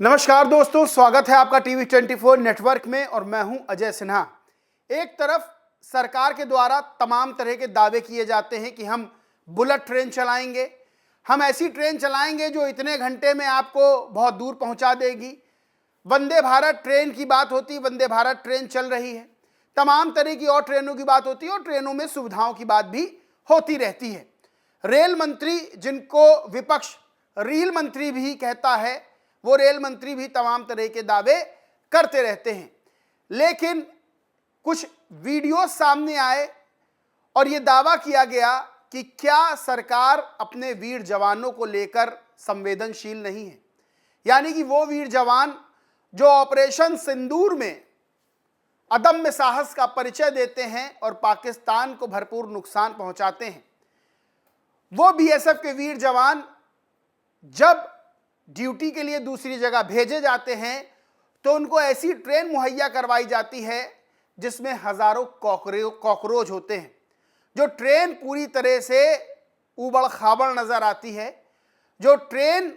नमस्कार दोस्तों, स्वागत है आपका टीवी 24 नेटवर्क में और मैं हूं अजय सिन्हा। एक तरफ सरकार के द्वारा तमाम तरह के दावे किए जाते हैं कि हम बुलेट ट्रेन चलाएंगे, हम ऐसी ट्रेन चलाएंगे जो इतने घंटे में आपको बहुत दूर पहुंचा देगी। वंदे भारत ट्रेन की बात होती, वंदे भारत ट्रेन चल रही है, तमाम तरह की और ट्रेनों की बात होती है और ट्रेनों में सुविधाओं की बात भी होती रहती है। रेल मंत्री, जिनको विपक्ष रील मंत्री भी कहता है, वो रेल मंत्री भी तमाम तरह के दावे करते रहते हैं। लेकिन कुछ वीडियो सामने आए और ये दावा किया गया कि क्या सरकार अपने वीर जवानों को लेकर संवेदनशील नहीं है। यानी कि वो वीर जवान जो ऑपरेशन सिंदूर में अदम्य साहस का परिचय देते हैं और पाकिस्तान को भरपूर नुकसान पहुंचाते हैं, वो बीएसएफ के वीर जवान जब ड्यूटी के लिए दूसरी जगह भेजे जाते हैं तो उनको ऐसी ट्रेन मुहैया करवाई जाती है जिसमें हजारों कॉकरोच होते हैं। जो ट्रेन पूरी तरह से उबड़ खाबड़ नजर आती है, जो ट्रेन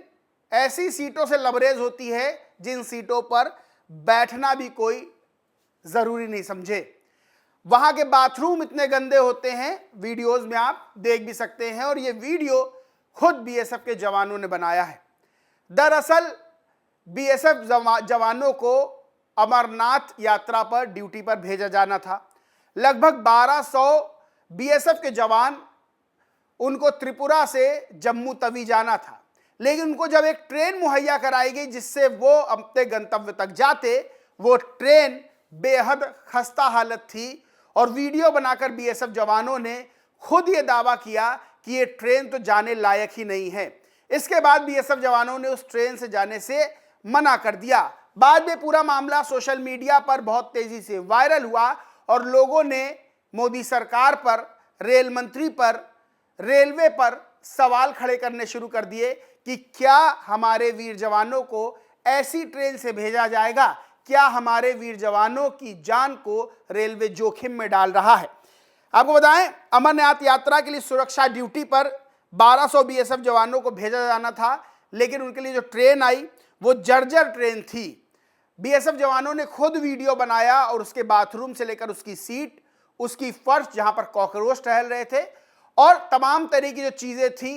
ऐसी सीटों से लबरेज होती है जिन सीटों पर बैठना भी कोई जरूरी नहीं समझे। वहां के बाथरूम इतने गंदे होते हैं, वीडियोज में आप देख भी सकते हैं, और ये वीडियो खुद बीएसएफ के जवानों ने बनाया है। दरअसल बीएसएफ जवानों को अमरनाथ यात्रा पर ड्यूटी पर भेजा जाना था। लगभग 1200 बीएसएफ के जवान, उनको त्रिपुरा से जम्मू तवी जाना था, लेकिन उनको जब एक ट्रेन मुहैया कराई गई जिससे वो अपने गंतव्य तक जाते, वो ट्रेन बेहद खस्ता हालत थी। और वीडियो बनाकर बीएसएफ जवानों ने खुद ये दावा किया कि ये ट्रेन तो जाने लायक ही नहीं है। इसके बाद बीएसएफ जवानों ने उस ट्रेन से जाने से मना कर दिया। बाद में पूरा मामला सोशल मीडिया पर बहुत तेजी से वायरल हुआ और लोगों ने मोदी सरकार पर, रेल मंत्री पर, रेलवे पर सवाल खड़े करने शुरू कर दिए कि क्या हमारे वीर जवानों को ऐसी ट्रेन से भेजा जाएगा? क्या हमारे वीर जवानों की जान को रेलवे जोखिम में डाल रहा है? आपको बताएं, अमरनाथ यात्रा के लिए सुरक्षा ड्यूटी पर 1200 बीएसएफ जवानों को भेजा जाना था, लेकिन उनके लिए जो ट्रेन आई वो जर्जर ट्रेन थी। बीएसएफ जवानों ने खुद वीडियो बनाया और उसके बाथरूम से लेकर उसकी सीट, उसकी फर्श जहां पर कॉकरोच टहल रहे थे और तमाम तरह की जो चीजें थी,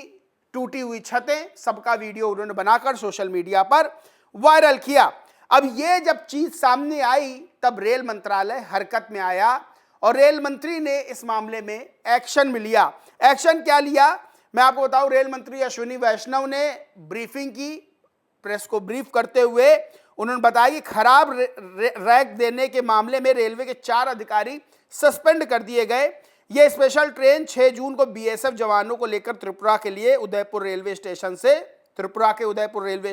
टूटी हुई छतें, सबका वीडियो उन्होंने बनाकर सोशल मीडिया पर वायरल किया। अब ये जब चीज सामने आई तब रेल मंत्रालय हरकत में आया और रेल मंत्री ने इस मामले में एक्शन में लिया। एक्शन क्या लिया मैं आपको बताऊं। रेल मंत्री अश्विनी वैष्णव ने ब्रीफिंग की, प्रेस को ब्रीफ करते हुए उन्होंने बताया कि खराब रैक देने के मामले में रेलवे के 4 अधिकारी सस्पेंड कर दिए गए। यह स्पेशल ट्रेन 6 जून को बीएसएफ जवानों को लेकर त्रिपुरा के उदयपुर रेलवे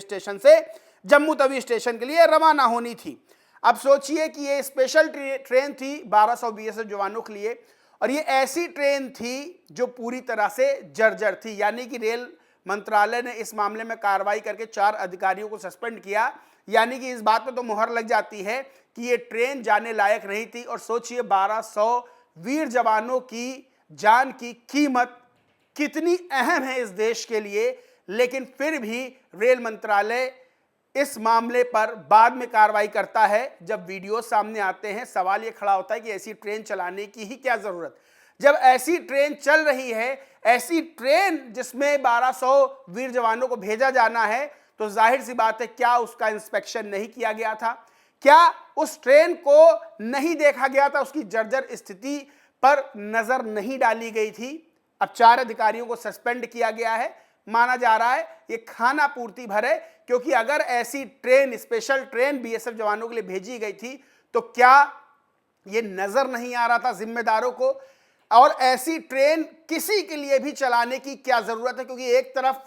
स्टेशन से जम्मू तवी स्टेशन के लिए रवाना होनी थी। अब सोचिए कि ये स्पेशल ट्रेन थी 1200 बीएसएफ जवानों के लिए, और ये ऐसी ट्रेन थी जो पूरी तरह से जर्जर थी। यानी कि रेल मंत्रालय ने इस मामले में कार्रवाई करके 4 अधिकारियों को सस्पेंड किया। यानी कि इस बात पर तो मुहर लग जाती है कि ये ट्रेन जाने लायक नहीं थी। और सोचिए 1200 वीर जवानों की जान की कीमत कितनी अहम है इस देश के लिए, लेकिन फिर भी रेल मंत्रालय इस मामले पर बाद में कार्रवाई करता है। जब वीडियो सामने आते हैं, सवाल ये खड़ा होता है कि ऐसी ट्रेन चलाने की ही क्या जरूरत, जब ऐसी ट्रेन चल रही है, ऐसी ट्रेन जिसमें 1200 वीर जवानों को भेजा जाना है, तो जाहिर सी बात है क्या उसका इंस्पेक्शन नहीं किया गया था? क्या उस ट्रेन को नहीं देखा गया था? उसकी जर्जर स्थिति पर नजर नहीं डाली गई थी? अब 4 अधिकारियों को सस्पेंड किया गया है। माना जा रहा है ये खाना पूर्ति भर है, क्योंकि अगर ऐसी ट्रेन, स्पेशल ट्रेन बीएसएफ जवानों के लिए भेजी गई थी तो क्या ये नजर नहीं आ रहा था जिम्मेदारों को? और ऐसी ट्रेन किसी के लिए भी चलाने की क्या जरूरत है? क्योंकि एक तरफ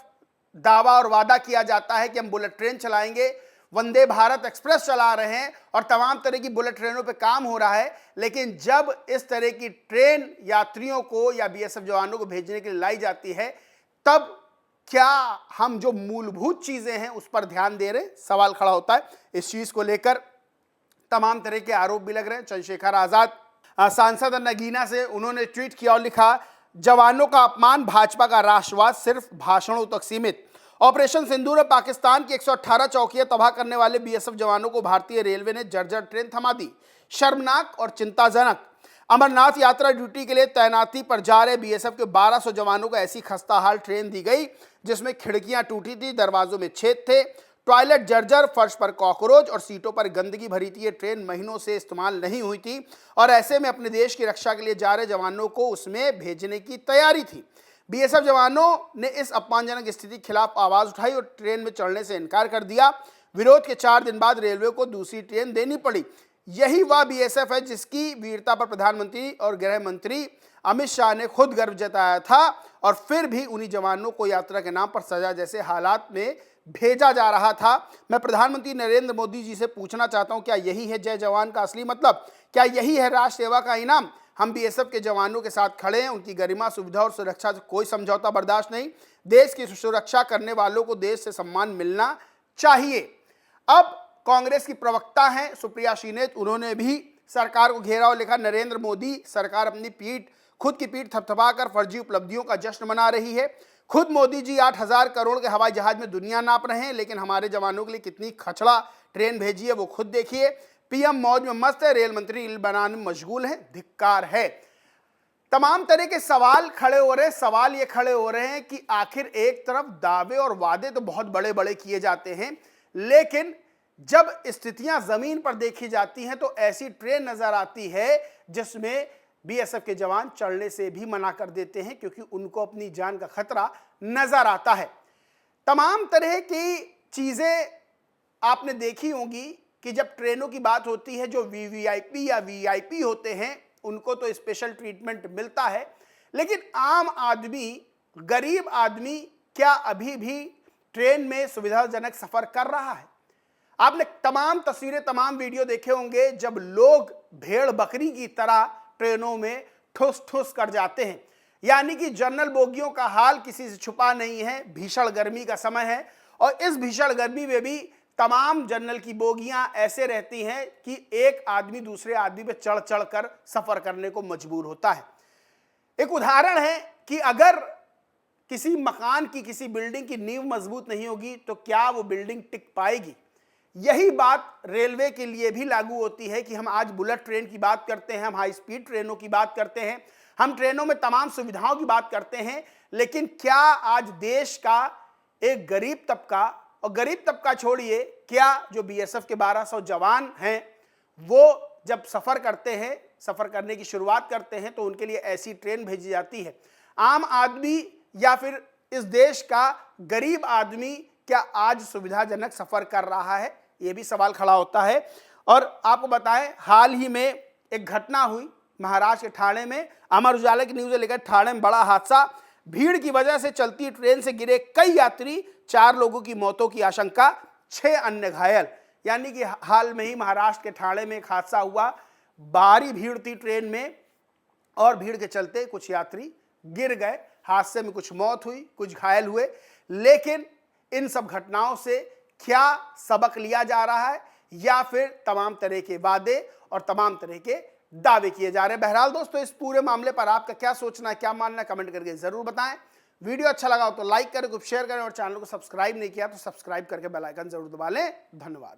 दावा और वादा किया जाता है कि हम बुलेट ट्रेन चलाएंगे, वंदे भारत एक्सप्रेस चला रहे हैं और तमाम तरह की बुलेट ट्रेनों पे काम हो रहा है, लेकिन जब इस तरह की ट्रेन यात्रियों को या बीएसएफ जवानों को भेजने के लिए लाई जाती है, तब क्या हम जो मूलभूत चीजें हैं उस पर ध्यान दे रहे हैं? सवाल खड़ा होता है। इस चीज को लेकर तमाम तरह के आरोप भी लग रहे हैं। चंद्रशेखर आजाद सांसद नगीना से उन्होंने ट्वीट किया और लिखा, जवानों का अपमान, भाजपा का राष्ट्रवाद सिर्फ भाषणों तक सीमित। ऑपरेशन सिंदूर में पाकिस्तान की 118 चौकियां तबाह करने वाले बीएसएफ जवानों को भारतीय रेलवे ने जर्जर ट्रेन थमा दी। शर्मनाक और चिंताजनक। अमरनाथ यात्रा ड्यूटी के लिए तैनाती पर जा रहे बीएसएफ के 1200 जवानों को ऐसी खस्ताहाल ट्रेन दी गई जिसमें खिड़कियां टूटी थी, दरवाजों में छेद थे, टॉयलेट जर्जर, फर्श पर कॉकरोच और सीटों पर गंदगी भरी थी। ये ट्रेन महीनों से इस्तेमाल नहीं हुई थी और ऐसे में अपने देश की रक्षा के लिए जा रहे जवानों को उसमें भेजने की तैयारी थी। बीएसएफ जवानों ने इस अपमानजनक स्थिति के खिलाफ आवाज उठाई और ट्रेन में चढ़ने से इनकार कर दिया। विरोध के 4 दिन बाद रेलवे को दूसरी ट्रेन देनी पड़ी। यही वह बीएसएफ है जिसकी वीरता पर प्रधानमंत्री और गृह मंत्री अमित शाह ने खुद गर्व जताया था और फिर भी उन्हीं जवानों को यात्रा के नाम पर सजा जैसे हालात में भेजा जा रहा था। मैं प्रधानमंत्री नरेंद्र मोदी जी से पूछना चाहता हूं, क्या यही है जय जवान का असली मतलब? क्या यही है राष्ट्र सेवा का इनाम? हम बीएसएफ के जवानों के साथ खड़े हैं। उनकी गरिमा, सुविधा और सुरक्षा से कोई समझौता बर्दाश्त नहीं। देश की सुरक्षा करने वालों को देश से सम्मान मिलना चाहिए। अब कांग्रेस की प्रवक्ता हैं सुप्रिया श्रीनेत, उन्होंने भी सरकार को घेराव लिखा। नरेंद्र मोदी सरकार अपनी खुद की पीठ थपथपाकर फर्जी उपलब्धियों का जश्न मना रही है। खुद मोदी जी 8000 करोड़ के हवाई जहाज में दुनिया नाप रहे हैं, लेकिन हमारे जवानों के लिए कितनी खचड़ा ट्रेन भेजी है वो खुद देखिए। पीएम मौज में मस्त है, रेल मंत्री रील बनाने में मशगूल है। धिक्कार है। तमाम तरह के सवाल खड़े हो रहे हैं। सवाल ये खड़े हो रहे हैं कि आखिर एक तरफ दावे और वादे तो बहुत बड़े बड़े किए जाते हैं, लेकिन जब स्थितियां जमीन पर देखी जाती हैं तो ऐसी ट्रेन नजर आती है जिसमें बीएसएफ के जवान चढ़ने से भी मना कर देते हैं क्योंकि उनको अपनी जान का खतरा नजर आता है। तमाम तरह की चीजें आपने देखी होंगी कि जब ट्रेनों की बात होती है, जो वीवीआईपी या वीआईपी होते हैं उनको तो स्पेशल ट्रीटमेंट मिलता है, लेकिन आम आदमी, गरीब आदमी क्या अभी भी ट्रेन में सुविधाजनक सफर कर रहा है? आपने तमाम तस्वीरें, तमाम वीडियो देखे होंगे जब लोग भेड़ बकरी की तरह ट्रेनों में ठुस ठुस कर जाते हैं। यानी कि जनरल बोगियों का हाल किसी से छुपा नहीं है। भीषण गर्मी का समय है और इस भीषण गर्मी में भी तमाम जनरल की बोगियां ऐसे रहती हैं कि एक आदमी दूसरे आदमी पे चढ़ चढ़ कर सफर करने को मजबूर होता है। एक उदाहरण है कि अगर किसी मकान की, किसी बिल्डिंग की नींव मजबूत नहीं होगी तो क्या वो बिल्डिंग टिक पाएगी? यही बात रेलवे के लिए भी लागू होती है कि हम आज बुलेट ट्रेन की बात करते हैं, हम हाई स्पीड ट्रेनों की बात करते हैं, हम ट्रेनों में तमाम सुविधाओं की बात करते हैं, लेकिन क्या आज देश का एक गरीब तबका, और गरीब तबका छोड़िए, क्या जो बीएसएफ के 1200 जवान हैं वो जब सफर करते हैं, सफर करने की शुरुआत करते हैं तो उनके लिए ऐसी ट्रेन भेजी जाती है? आम आदमी या फिर इस देश का गरीब आदमी क्या आज सुविधाजनक सफर कर रहा है? ये भी सवाल खड़ा होता है। और आपको बताएं, हाल ही में एक घटना हुई महाराष्ट्र के ठाणे में। अमर उजाला की न्यूज़ लेकर ठाणे में बड़ा हादसा। भीड़ की वजह से चलती ट्रेन से गिरे कई यात्री, 4 लोगों की मौतों की आशंका, 6 अन्य घायल। यानी कि हाल में ही महाराष्ट्र के ठाणे में एक हादसा हुआ। भारी भीड़ थी ट्रेन में और भीड़ के चलते कुछ यात्री गिर गए। हादसे में कुछ मौत हुई, कुछ घायल हुए। लेकिन इन सब घटनाओं से क्या सबक लिया जा रहा है या फिर तमाम तरह के वादे और तमाम तरह के दावे किए जा रहे हैं? बहरहाल दोस्तों, इस पूरे मामले पर आपका क्या सोचना है, क्या मानना है, कमेंट करके जरूर बताएं। वीडियो अच्छा लगा हो तो लाइक करें, ग्रुप शेयर करें और चैनल को सब्सक्राइब नहीं किया तो सब्सक्राइब करके बेल आइकन जरूर दबा लें। धन्यवाद।